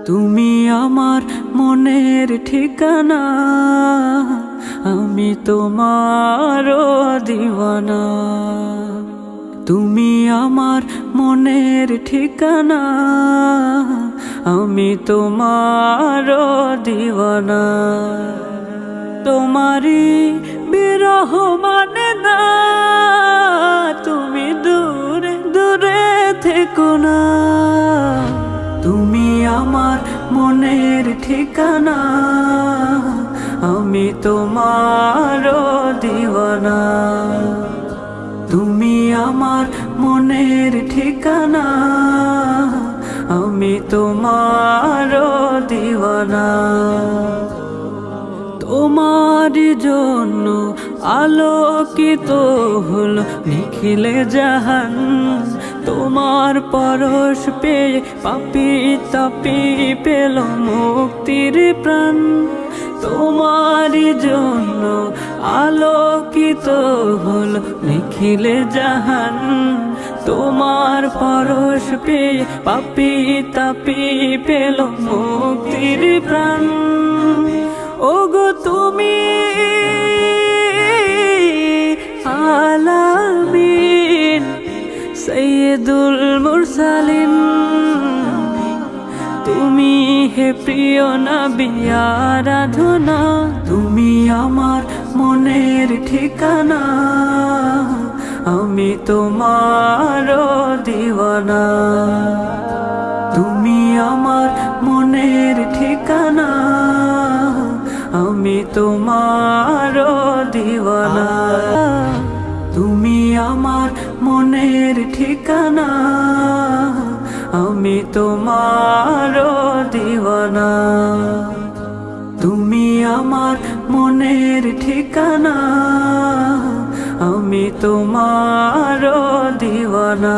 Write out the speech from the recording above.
তুমি আমার মনের ঠিকানা, আমি তোমারও দিওয়ানা। তুমি আমার মনের ঠিকানা, আমি তোমারও দিওয়ানা। তোমারই বিরহ মানে না, তুমি দূরে দূরে থেকো না। তুমি আমার মনের ঠিকানা, আমি তোমারও দিওয়ানা। তুমি আমার মনের ঠিকানা, আমি তোমারও দিওয়ানা। তোমার জন্য আলোকিত হলো নিখিলে জাহান, তোমার পরশ পেয়ে পাপী তাপী পেল মুক্তির প্রাণ। তোমার জন্য আলোকিত হলো নিখিলে জাহান, তোমার পরশ পেয়ে পাপী তাপী পেল মুক্তির প্রাণ। ওগো তুমি আলামিন সৈয়দুল মুরসালিন, তুমি হে প্রিয় নবী আরাধনা। তুমি আমার মনের ঠিকানা, আমি তোমারও দিওয়ানা। তুমি আমার মনের ঠিকানা, আমি তোমারও দিওয়ানা। তুমি আমার মনের ঠিকানা, আমি তোমারও দিওয়ানা। তুমি আমার মনের ঠিকানা, আমি তোমারও দিওয়ানা।